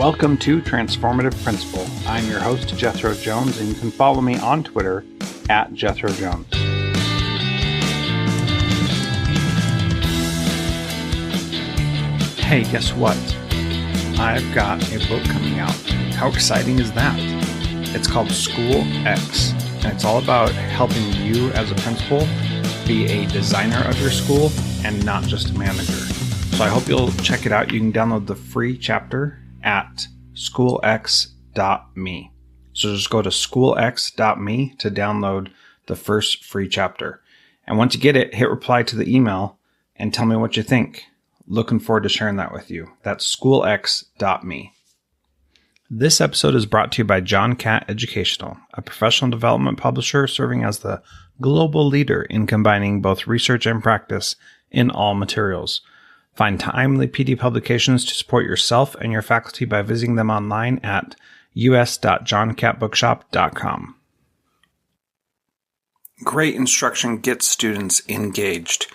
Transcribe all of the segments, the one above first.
Welcome to Transformative Principal. I'm your host, Jethro Jones, and you can follow me on Twitter at Jethro Jones. Hey, guess what? I've got a book coming out. How exciting is that? It's called School X, and it's all about helping you as a principal be a designer of your school and not just a manager. So I hope you'll check it out. You can download the free chapter at schoolx.me. So just go to schoolx.me to download the first free chapter. And once you get it, hit reply to the email and tell me what you think. Looking forward to sharing that with you. That's schoolx.me. This episode is brought to you by John Catt Educational, a professional development publisher serving as the global leader in combining both research and practice in all materials. Find timely PD publications to support yourself and your faculty by visiting them online at us.johncattbookshop.com. Great instruction gets students engaged.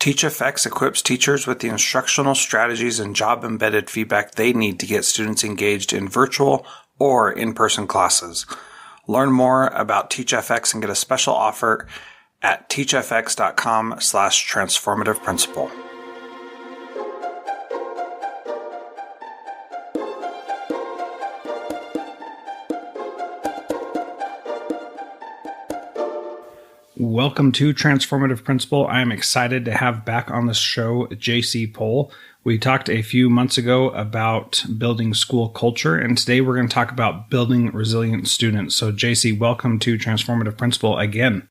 TeachFX equips teachers with the instructional strategies and job-embedded feedback they need to get students engaged in virtual or in-person classes. Learn more about TeachFX and get a special offer at teachfx.com/transformativeprincipal. Welcome to Transformative Principal. I'm excited to have back on the show JC Pohl. We talked a few months ago about building school culture, and today we're going to talk about building resilient students. So JC, welcome to Transformative Principal again.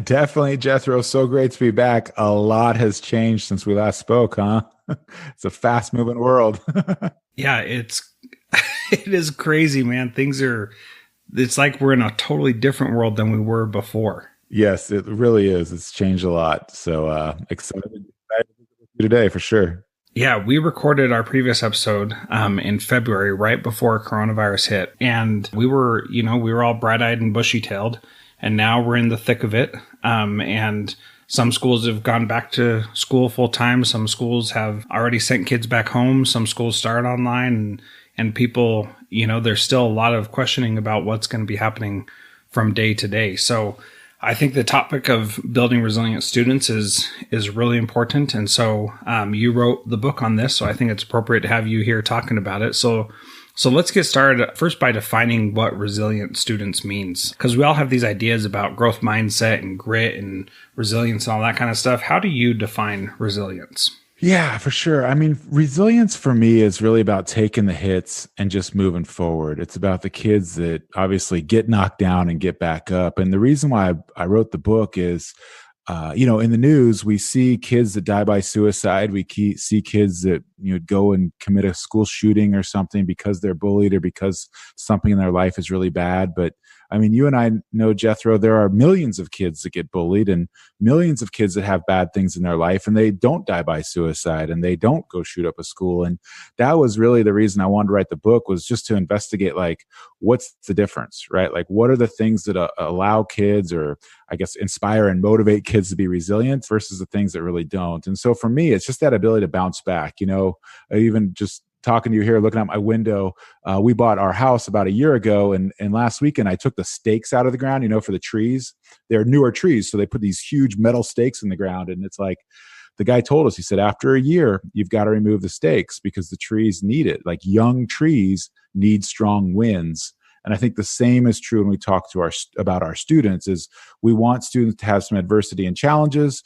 Definitely, Jethro. So great to be back. A lot has changed since we last spoke, huh? It's a fast-moving world. Yeah, it is crazy, man. It's like we're in a totally different world than we were before. Yes, it really is. It's changed a lot. So excited to be today for sure. Yeah, we recorded our previous episode in February, right before coronavirus hit. And we were all bright-eyed and bushy-tailed. And now we're in the thick of it. And some schools have gone back to school full-time. Some schools have already sent kids back home. Some schools started online. And people, there's still a lot of questioning about what's going to be happening from day to day. So I think the topic of building resilient students is really important. And so you wrote the book on this, so I think it's appropriate to have you here talking about it. So let's get started first by defining what resilient students means, because we all have these ideas about growth mindset and grit and resilience and all that kind of stuff. How do you define resilience? Yeah, for sure. I mean, resilience for me is really about taking the hits and just moving forward. It's about the kids that obviously get knocked down and get back up. And the reason why I wrote the book is, in the news, we see kids that die by suicide. We see kids that go and commit a school shooting or something because they're bullied or because something in their life is really bad. But I mean, you and I know, Jethro, there are millions of kids that get bullied and millions of kids that have bad things in their life, and they don't die by suicide and they don't go shoot up a school. And that was really the reason I wanted to write the book, was just to investigate, like, what's the difference, right? Like, what are the things that allow kids, or I guess inspire and motivate kids to be resilient versus the things that really don't. And so for me, it's just that ability to bounce back. Even just talking to you here, looking out my window, we bought our house about a year ago, and last weekend I took the stakes out of the ground, for the trees. They're newer trees, so they put these huge metal stakes in the ground, and it's like, the guy told us, he said, after a year, you've got to remove the stakes because the trees need it. Like, young trees need strong winds. And I think the same is true when we talk to about our students. Is we want students to have some adversity and challenges,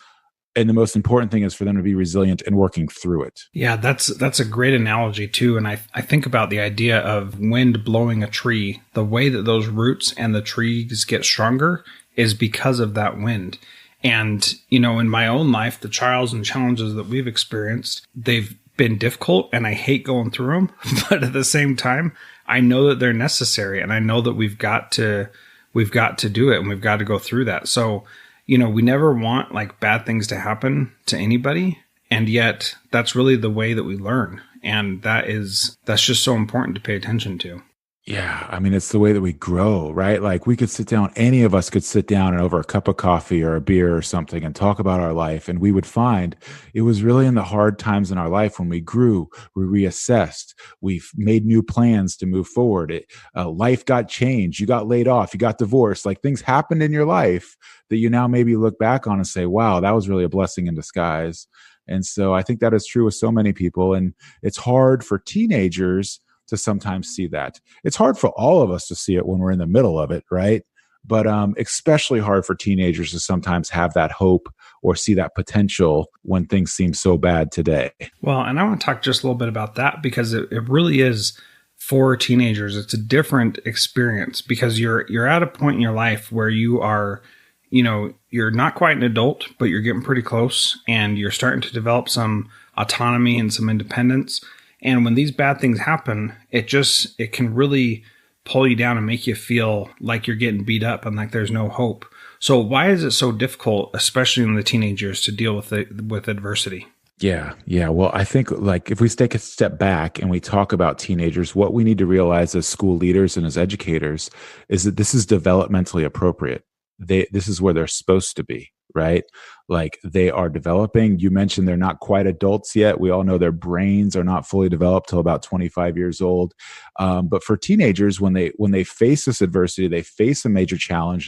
and the most important thing is for them to be resilient and working through it. Yeah, that's a great analogy too. And I think about the idea of wind blowing a tree. The way that those roots and the trees get stronger is because of that wind. And, in my own life, the trials and challenges that we've experienced, they've been difficult and I hate going through them. But at the same time, I know that they're necessary, and I know that we've got to do it, and we've got to go through that. So, we never want like bad things to happen to anybody. And yet that's really the way that we learn. And that's just so important to pay attention to. Yeah, I mean, it's the way that we grow, right? Like we could sit down, any of us could sit down and over a cup of coffee or a beer or something and talk about our life. And we would find it was really in the hard times in our life when we grew, we reassessed, we've made new plans to move forward. Life got changed. You got laid off, you got divorced, like things happened in your life that you now maybe look back on and say, wow, that was really a blessing in disguise. And so I think that is true with so many people. And it's hard for teenagers to sometimes see that. It's hard for all of us to see it when we're in the middle of it, right? But especially hard for teenagers to sometimes have that hope or see that potential when things seem so bad today. Well, and I want to talk just a little bit about that because it really is for teenagers. It's a different experience because you're at a point in your life where you are, you're not quite an adult, but you're getting pretty close and you're starting to develop some autonomy and some independence. And when these bad things happen, it can really pull you down and make you feel like you're getting beat up and like there's no hope. So why is it so difficult, especially in the teenagers, to deal with adversity? Yeah. Yeah. Well, I think like if we take a step back and we talk about teenagers, what we need to realize as school leaders and as educators is that this is developmentally appropriate. This is where they're supposed to be, right? Like they are developing. You mentioned they're not quite adults yet. We all know their brains are not fully developed till about 25 years old. But for teenagers, when they face this adversity, they face a major challenge.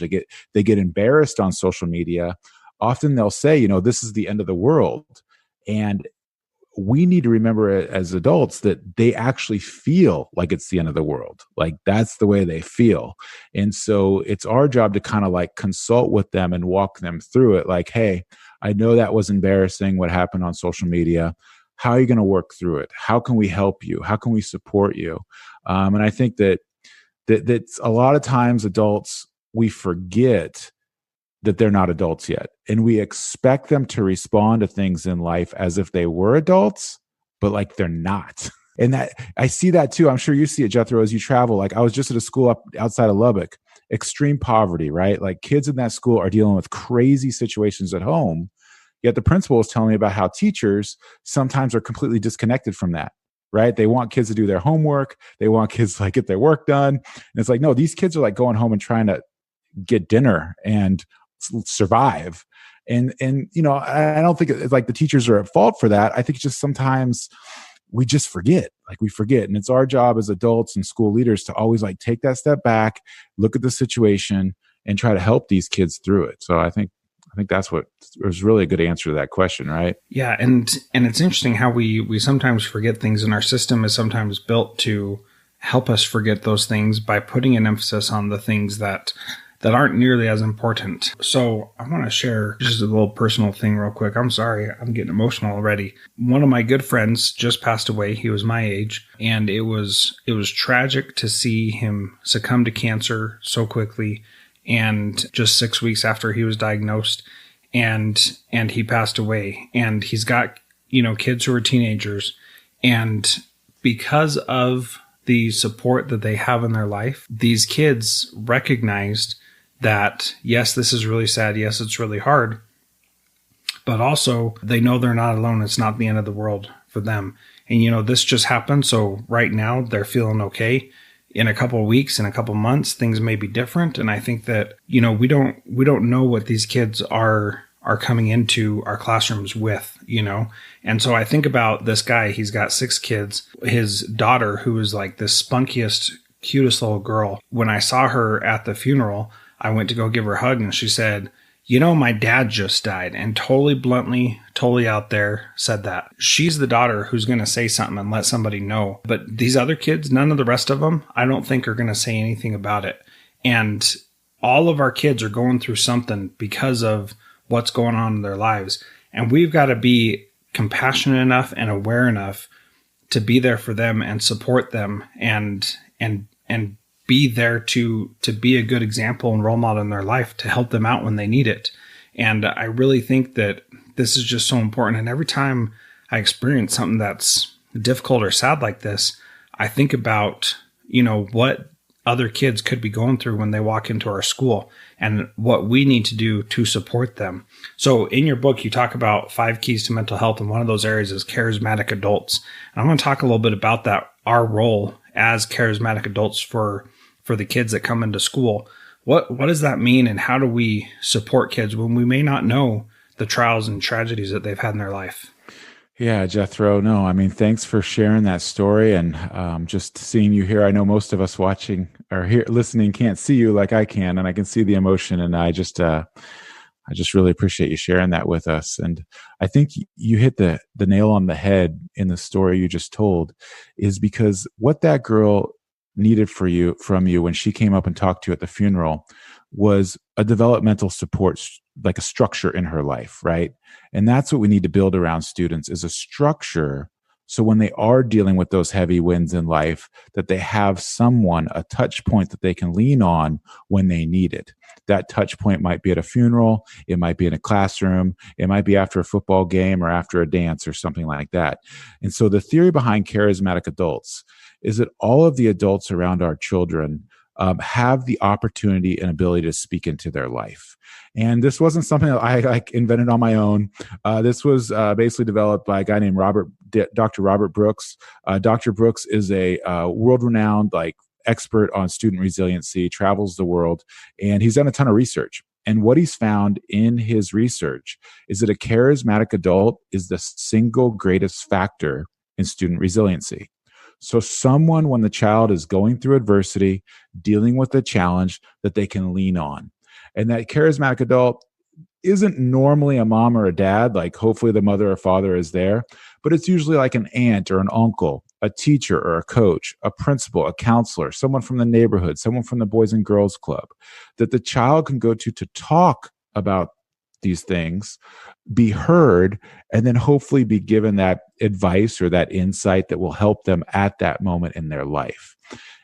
They get embarrassed on social media. Often they'll say, this is the end of the world. And we need to remember as adults that they actually feel like it's the end of the world. Like that's the way they feel. And so it's our job to kind of like consult with them and walk them through it. Like, hey, I know that was embarrassing what happened on social media. How are you going to work through it? How can we help you? How can we support you? And I think that's a lot of times adults, we forget that they're not adults yet. And we expect them to respond to things in life as if they were adults, but like they're not. And that I see that too. I'm sure you see it, Jethro, as you travel. Like I was just at a school up outside of Lubbock, extreme poverty, right? Like kids in that school are dealing with crazy situations at home. Yet the principal was telling me about how teachers sometimes are completely disconnected from that, right? They want kids to do their homework. They want kids to like get their work done. And it's like, no, these kids are like going home and trying to get dinner and survive. And I don't think it's like the teachers are at fault for that. I think just sometimes we just forget, and it's our job as adults and school leaders to always like take that step back, look at the situation and try to help these kids through it. So I think that's what was really a good answer to that question, right? Yeah, and it's interesting how we sometimes forget things, and our system is sometimes built to help us forget those things by putting an emphasis on the things that aren't nearly as important. So I want to share just a little personal thing real quick. I'm sorry, I'm getting emotional already. One of my good friends just passed away. He was my age, and it was tragic to see him succumb to cancer so quickly, and just 6 weeks after he was diagnosed, and he passed away. And he's got, kids who are teenagers, and because of the support that they have in their life, these kids recognized that, yes, this is really sad. Yes, it's really hard. But also, they know they're not alone. It's not the end of the world for them. And, this just happened. So right now, they're feeling okay. In a couple of weeks, in a couple of months, things may be different. And I think that, we don't know what these kids are coming into our classrooms with, And so I think about this guy. He's got 6 kids. His daughter, who is like the spunkiest, cutest little girl. When I saw her at the funeral, I went to go give her a hug, and she said, my dad just died, and totally bluntly, totally out there said that. She's the daughter who's going to say something and let somebody know. But these other kids, none of the rest of them, I don't think are going to say anything about it. And all of our kids are going through something because of what's going on in their lives. And we've got to be compassionate enough and aware enough to be there for them and support them and be there to be a good example and role model in their life to help them out when they need it. And I really think that this is just so important. And every time I experience something that's difficult or sad like this, I think about, what other kids could be going through when they walk into our school and what we need to do to support them. So in your book, you talk about 5 keys to mental health. And one of those areas is charismatic adults. And I'm going to talk a little bit about that, our role as charismatic adults for the kids that come into school. What does that mean, and how do we support kids when we may not know the trials and tragedies that they've had in their life? Yeah, Jethro. No, I mean, thanks for sharing that story and just seeing you here. I know most of us watching or here listening can't see you like I can, and I can see the emotion. And I just really appreciate you sharing that with us. And I think you hit the nail on the head in the story you just told, is because what that girl needed from you when she came up and talked to you at the funeral was a developmental support, like a structure in her life, right? And that's what we need to build around students, is a structure. So when they are dealing with those heavy winds in life, that they have someone, a touch point that they can lean on when they need it. That touch point might be at a funeral. It might be in a classroom. It might be after a football game or after a dance or something like that. And so the theory behind charismatic adults is that all of the adults around our children have the opportunity and ability to speak into their life. And this wasn't something that I invented on my own. This was basically developed by a guy named Dr. Robert Brooks. Dr. Brooks is a world-renowned expert on student resiliency, travels the world, and he's done a ton of research. And what he's found in his research is that a charismatic adult is the single greatest factor in student resiliency. So someone, when the child is going through adversity, dealing with a challenge, that they can lean on. And that charismatic adult isn't normally a mom or a dad, like hopefully the mother or father is there, but it's usually like an aunt or an uncle, a teacher or a coach, a principal, a counselor, someone from the neighborhood, someone from the Boys and Girls Club, that the child can go to talk about these things, be heard, and then hopefully be given that advice or that insight that will help them at that moment in their life.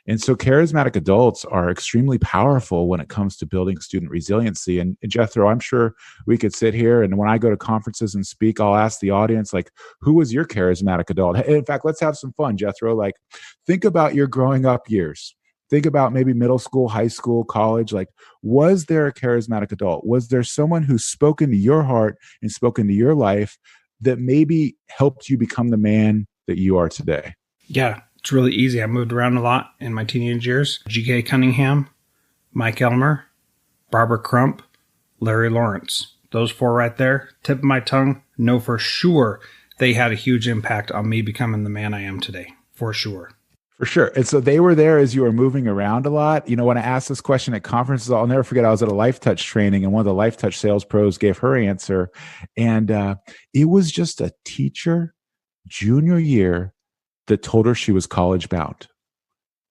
And so charismatic adults are extremely powerful when it comes to building student resiliency. And Jethro, I'm sure we could sit here, and when I go to conferences and speak, I'll ask the audience, like, who was your charismatic adult? In fact, let's have some fun, Jethro. Like, think about your growing up years. Think about maybe middle school, high school, college. Like, was there a charismatic adult? Was there someone who spoke into your heart and spoke into your life that maybe helped you become the man that you are today? Yeah, it's really easy. I moved around a lot in my teenage years. G.K. Cunningham, Mike Elmer, Barbara Crump, Larry Lawrence. Those four right there, tip of my tongue, know for sure they had a huge impact on me becoming the man I am today. For sure. For sure. And so they were there as you were moving around a lot. You know, when I asked this question at conferences, I'll never forget, I was at a Life Touch training and one of the Life Touch sales pros gave her answer. And it was just a teacher junior year that told her she was college bound.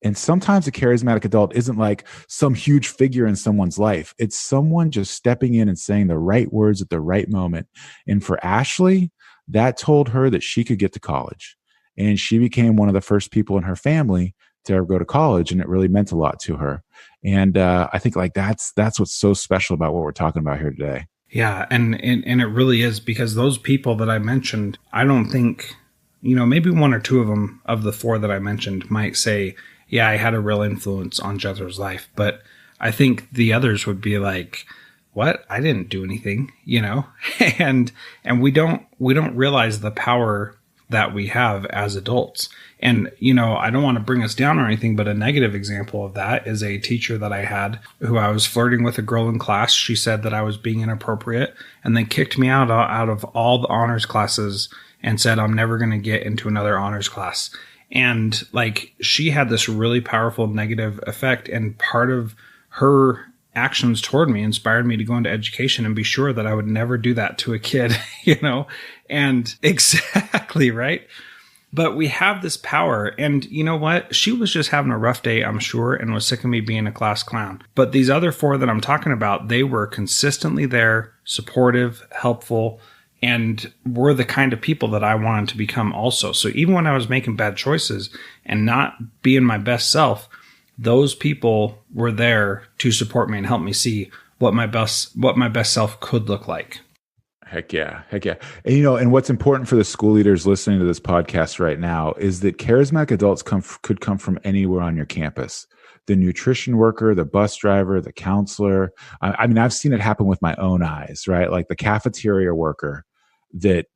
And sometimes a charismatic adult isn't like some huge figure in someone's life. It's someone just stepping in and saying the right words at the right moment. And for Ashley, that told her that she could get to college. And she became one of the first people in her family to ever go to college. And it really meant a lot to her. And I think that's what's so special about what we're talking about here today. Yeah. And it really is, because those people that I mentioned, I don't think, maybe one or two of them of the four that I mentioned might say, yeah, I had a real influence on Jethro's life. But I think the others would be like, what? I didn't do anything, and we don't realize the power that we have as adults. And, I don't want to bring us down or anything, but a negative example of that is a teacher that I had who I was flirting with a girl in class. She said that I was being inappropriate and then kicked me out of all the honors classes and said, I'm never going to get into another honors class. And she had this really powerful negative effect. And part of her actions toward me inspired me to go into education and be sure that I would never do that to a kid, and exactly right. But we have this power, and you know what? She was just having a rough day, I'm sure, and was sick of me being a class clown. But these other four that I'm talking about, they were consistently there, supportive, helpful, and were the kind of people that I wanted to become also. So even when I was making bad choices and not being my best self, those people were there to support me and help me see what my best self could look like. Heck yeah. And, and what's important for the school leaders listening to this podcast right now is that charismatic adults could come from anywhere on your campus. The nutrition worker, the bus driver, the counselor. I've seen it happen with my own eyes, right? Like the cafeteria worker that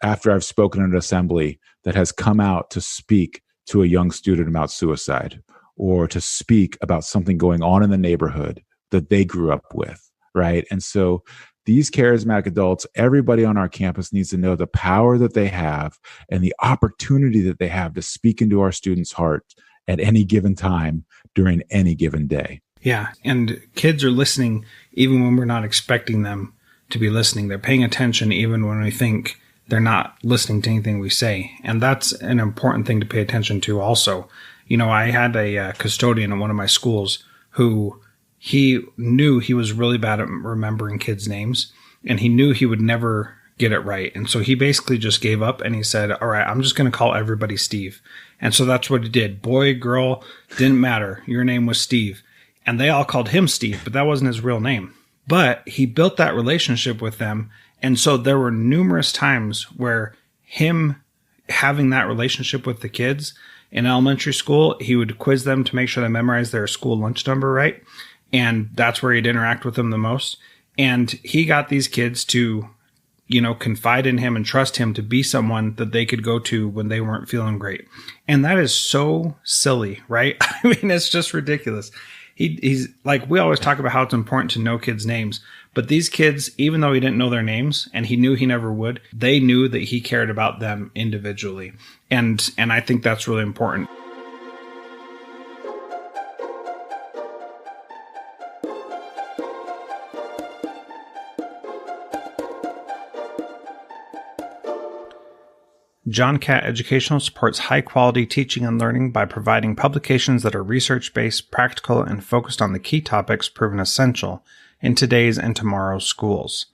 after I've spoken at an assembly that has come out to speak to a young student about suicide, or to speak about something going on in the neighborhood that they grew up with, right? And so these charismatic adults, everybody on our campus needs to know the power that they have and the opportunity that they have to speak into our students' heart at any given time during any given day. Yeah. And kids are listening even when we're not expecting them to be listening. They're paying attention even when we think they're not listening to anything we say. And that's an important thing to pay attention to also. You know, I had a custodian at one of my schools who he knew he was really bad at remembering kids' names, and he knew he would never get it right. And so he basically just gave up and he said, all right, I'm just going to call everybody Steve. And so that's what he did. Boy, girl, didn't matter. Your name was Steve. And they all called him Steve, but that wasn't his real name. But he built that relationship with them. And so there were numerous times where him having that relationship with the kids in elementary school, he would quiz them to make sure they memorized their school lunch number right. And that's where he'd interact with them the most. And he got these kids to, you know, confide in him and trust him to be someone that they could go to when they weren't feeling great. And that is so silly, right? I mean, it's just ridiculous. He's like, we always talk about how it's important to know kids' names, but these kids, even though he didn't know their names and he knew he never would, they knew that he cared about them individually. And I think that's really important. John Catt Educational supports high-quality teaching and learning by providing publications that are research-based, practical, and focused on the key topics proven essential in today's and tomorrow's schools.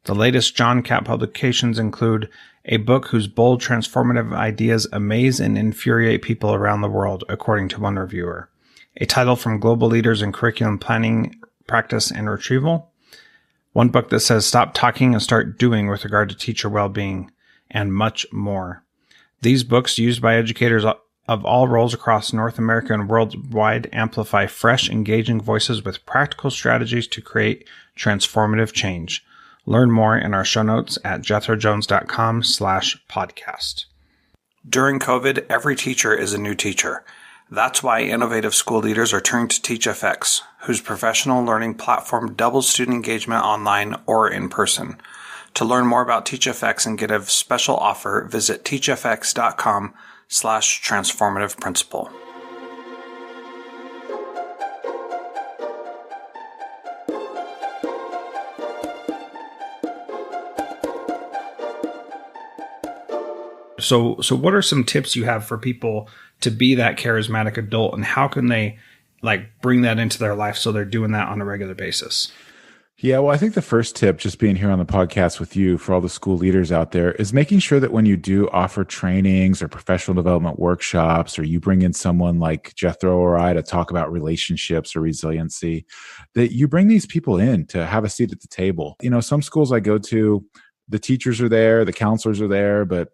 The latest John Catt publications include a book whose bold, transformative ideas amaze and infuriate people around the world, according to one reviewer, a title from global leaders in curriculum planning, practice, and retrieval, one book that says stop talking and start doing with regard to teacher well-being, and much more. These books, used by educators of all roles across North America and worldwide, amplify fresh, engaging voices with practical strategies to create transformative change. Learn more in our show notes at jethrojones.com/podcast. During COVID, every teacher is a new teacher. That's why innovative school leaders are turning to TeachFX, whose professional learning platform doubles student engagement online or in person. To learn more about TeachFX and get a special offer, visit teachfx.com/transformative principal. So what are some tips you have for people to be that charismatic adult, and how can they bring that into their life so they're doing that on a regular basis? Yeah, well, I think the first tip, just being here on the podcast with you for all the school leaders out there, is making sure that when you do offer trainings or professional development workshops, or you bring in someone like Jethro or I to talk about relationships or resiliency, that you bring these people in to have a seat at the table. You know, some schools I go to, the teachers are there, the counselors are there, but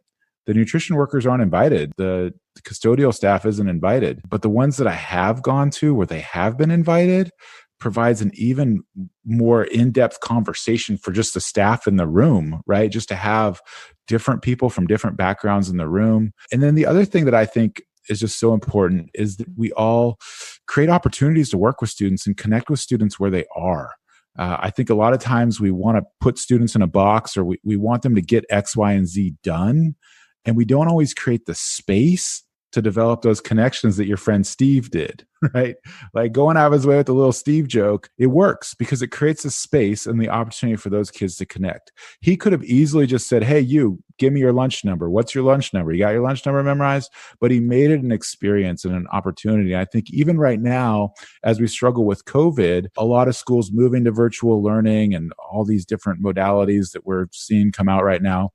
the nutrition workers aren't invited. The custodial staff isn't invited. But the ones that I have gone to where they have been invited provides an even more in-depth conversation for just the staff in the room, right? Just to have different people from different backgrounds in the room. And then the other thing that I think is just so important is that we all create opportunities to work with students and connect with students where they are. I think a lot of times we want to put students in a box, or we want them to get X, Y, and Z done. And we don't always create the space to develop those connections that your friend Steve did, right? Like going out of his way with the little Steve joke, it works because it creates a space and the opportunity for those kids to connect. He could have easily just said, hey, you, give me your lunch number. What's your lunch number? You got your lunch number memorized? But he made it an experience and an opportunity. I think even right now, as we struggle with COVID, a lot of schools moving to virtual learning and all these different modalities that we're seeing come out right now.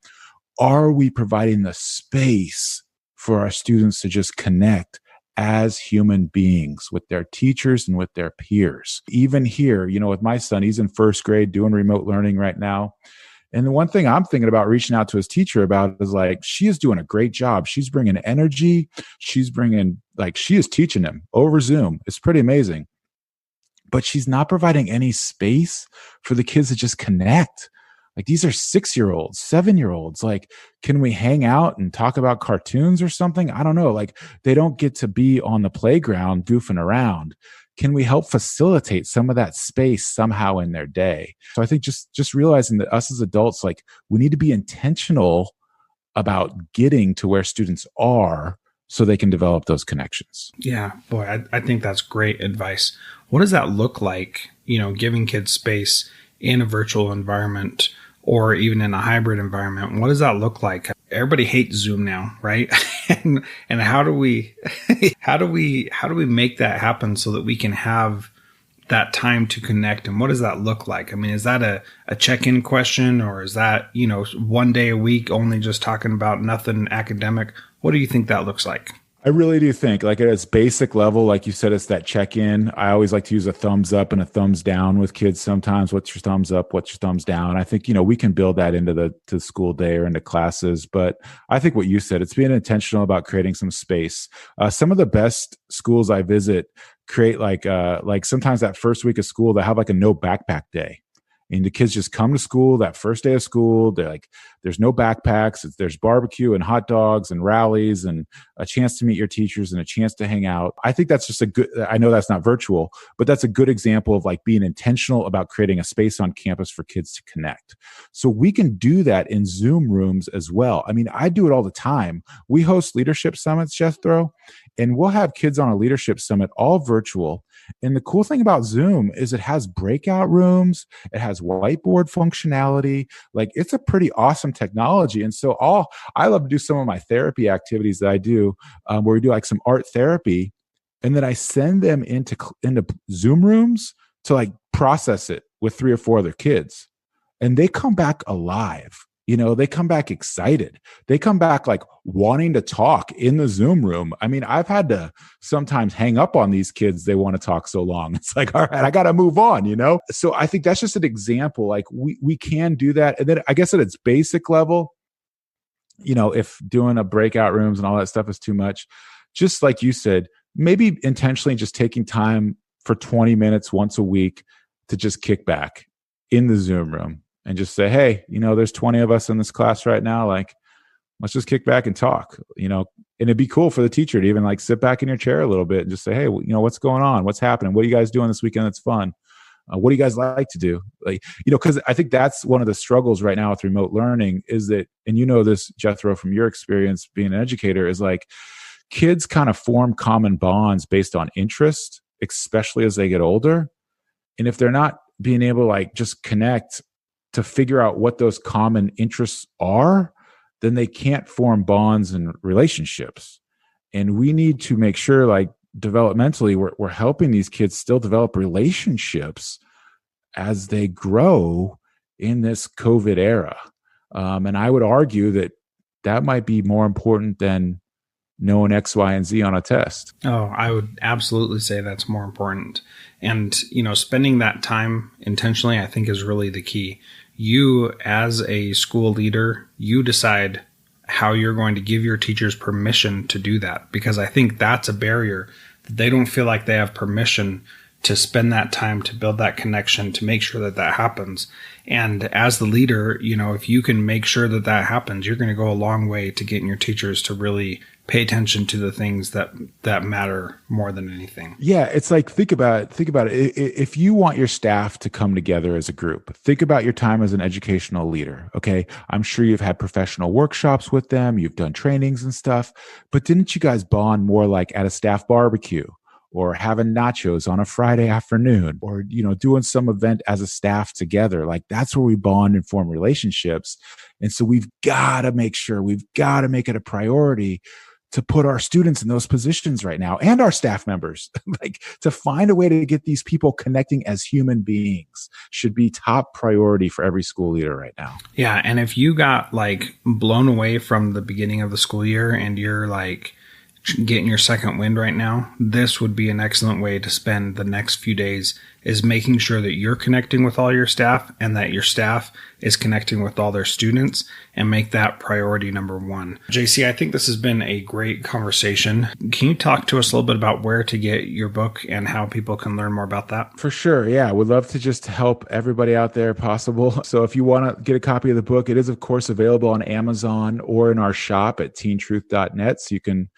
Are we providing the space for our students to just connect as human beings with their teachers and with their peers? Even here, you know, with my son, he's in first grade doing remote learning right now. And the one thing I'm thinking about reaching out to his teacher about is she is doing a great job. She's bringing energy. She's bringing, she is teaching him over Zoom. It's pretty amazing. But she's not providing any space for the kids to just connect. Like these are 6-year-olds, 7-year-olds. Like, can we hang out and talk about cartoons or something? I don't know. Like they don't get to be on the playground goofing around. Can we help facilitate some of that space somehow in their day? So I think just realizing that us as adults, like we need to be intentional about getting to where students are so they can develop those connections. Yeah, boy, I think that's great advice. What does that look like, giving kids space in a virtual environment or even in a hybrid environment? What does that look like? Everybody hates Zoom now, right? and how do we how do we make that happen so that we can have that time to connect? And what does that look like? I mean, is that a check-in question, or is that, one day a week only just talking about nothing academic? What do you think that looks like? I really do think, like at its basic level, like you said, it's that check-in. I always like to use a thumbs up and a thumbs down with kids sometimes. What's your thumbs up? What's your thumbs down? I think, we can build that into the school day or into classes. But I think what you said, it's being intentional about creating some space. Some of the best schools I visit create like sometimes that first week of school, they have like a no backpack day. And the kids just come to school that first day of school. They're like, there's no backpacks. There's barbecue and hot dogs and rallies and a chance to meet your teachers and a chance to hang out. I think that's just I know that's not virtual, but that's a good example of like being intentional about creating a space on campus for kids to connect. So we can do that in Zoom rooms as well. I mean, I do it all the time. We host leadership summits, Jethro, and we'll have kids on a leadership summit, all virtual. And the cool thing about Zoom is it has breakout rooms. It has whiteboard functionality. Like it's a pretty awesome technology. And so I love to do some of my therapy activities that I do where we do like some art therapy. And then I send them into Zoom rooms to like process it with 3 or 4 other kids. And they come back alive. They come back excited. They come back like wanting to talk in the Zoom room. I mean, I've had to sometimes hang up on these kids. They want to talk so long. It's like, all right, I got to move on, So I think that's just an example. Like we can do that. And then I guess at its basic level, if doing a breakout rooms and all that stuff is too much, just like you said, maybe intentionally just taking time for 20 minutes once a week to just kick back in the Zoom room. And just say, hey, there's 20 of us in this class right now. Like, let's just kick back and talk, and it'd be cool for the teacher to even like sit back in your chair a little bit and just say, hey, what's going on? What's happening? What are you guys doing this weekend that's fun? What do you guys like to do? Like, because I think that's one of the struggles right now with remote learning is that, and this, Jethro, from your experience being an educator, is like kids kind of form common bonds based on interest, especially as they get older. And if they're not being able to like just connect to figure out what those common interests are, then they can't form bonds and relationships. And we need to make sure, like developmentally, we're helping these kids still develop relationships as they grow in this COVID era. And I would argue that might be more important than knowing X, Y, and Z on a test. Oh, I would absolutely say that's more important. And, spending that time intentionally, I think is really the key. You, as a school leader, you decide how you're going to give your teachers permission to do that, because I think that's a barrier. They don't feel like they have permission to spend that time to build that connection, to make sure that happens. And as the leader, if you can make sure that happens, you're going to go a long way to getting your teachers to really pay attention to the things that matter more than anything. Yeah, it's like, think about it. If you want your staff to come together as a group, think about your time as an educational leader. Okay, I'm sure you've had professional workshops with them, you've done trainings and stuff, but didn't you guys bond more like at a staff barbecue? Or having nachos on a Friday afternoon, or doing some event as a staff together? Like that's where we bond and form relationships. And so we've got to make it a priority to put our students in those positions right now, and our staff members, like to find a way to get these people connecting as human beings should be top priority for every school leader right now. Yeah, and if you got like blown away from the beginning of the school year and you're like getting your second wind right now, this would be an excellent way to spend the next few days is making sure that you're connecting with all your staff and that your staff is connecting with all their students, and make that priority number one. JC, I think this has been a great conversation. Can you talk to us a little bit about where to get your book and how people can learn more about that? For sure. Yeah. We'd love to just help everybody out there possible. So if you want to get a copy of the book, it is, of course, available on Amazon or in our shop at teentruth.net. So you can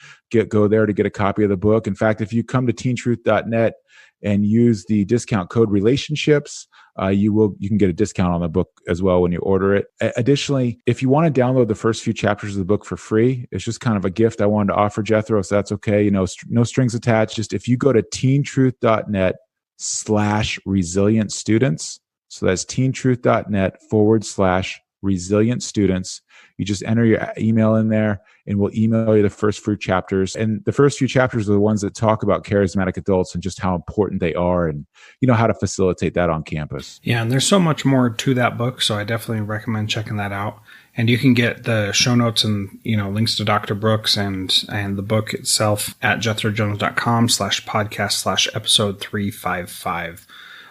go there to get a copy of the book. In fact, if you come to teentruth.net and use the discount code relationships, you can get a discount on the book as well when you order it. Additionally, if you want to download the first few chapters of the book for free, it's just kind of a gift I wanted to offer Jethro, so that's okay. No strings attached. Just if you go to teentruth.net/resilient students, so that's teentruth.net/resilient students. You just enter your email in there and we'll email you the first few chapters. And the first few chapters are the ones that talk about charismatic adults and just how important they are and, how to facilitate that on campus. Yeah, and there's so much more to that book, so I definitely recommend checking that out. And you can get the show notes and, links to Dr. Brooks and the book itself at jethrojones.com/podcast/episode 355.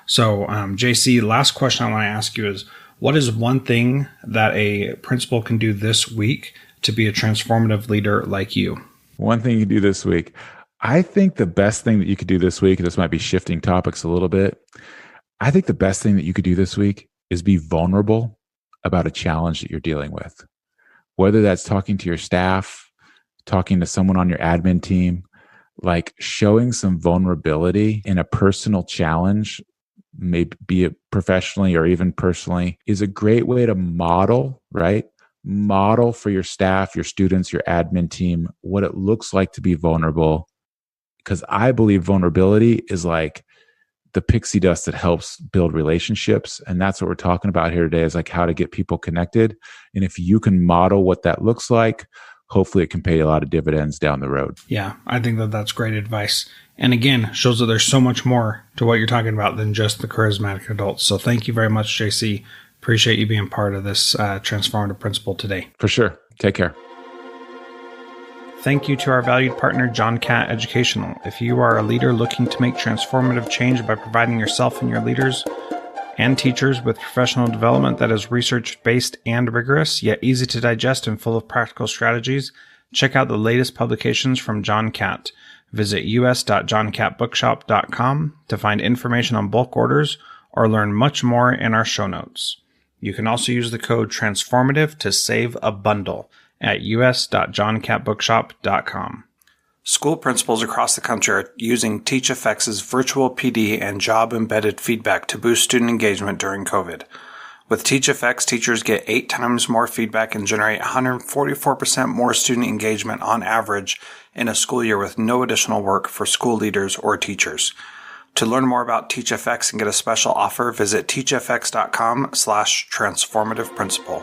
So, JC, last question I want to ask you is, what is one thing that a principal can do this week to be a transformative leader like you? One thing you can do this week. I think the best thing that you could do this week, and this might be shifting topics a little bit, I think the best thing that you could do this week is be vulnerable about a challenge that you're dealing with. Whether that's talking to your staff, talking to someone on your admin team, like showing some vulnerability in a personal challenge, maybe be it professionally or even personally, is a great way to model, right? Model for your staff, your students, your admin team, what it looks like to be vulnerable. Because I believe vulnerability is like the pixie dust that helps build relationships. And that's what we're talking about here today, is like how to get people connected. And if you can model what that looks like, hopefully it can pay a lot of dividends down the road. Yeah, I think that's great advice. And again, shows that there's so much more to what you're talking about than just the charismatic adults. So thank you very much, JC. Appreciate you being part of this Transformative Principal today. For sure. Take care. Thank you to our valued partner, John Catt Educational. If you are a leader looking to make transformative change by providing yourself and your leaders and teachers with professional development that is research-based and rigorous, yet easy to digest and full of practical strategies, check out the latest publications from John Catt. Visit us.johncattbookshop.com to find information on bulk orders or learn much more in our show notes. You can also use the code TRANSFORMATIVE to save a bundle at us.johncattbookshop.com. School principals across the country are using TeachFX's virtual PD and job-embedded feedback to boost student engagement during COVID. With TeachFX, teachers get 8 times more feedback and generate 144% more student engagement on average in a school year with no additional work for school leaders or teachers. To learn more about TeachFX and get a special offer, visit teachfx.com/transformativeprincipal.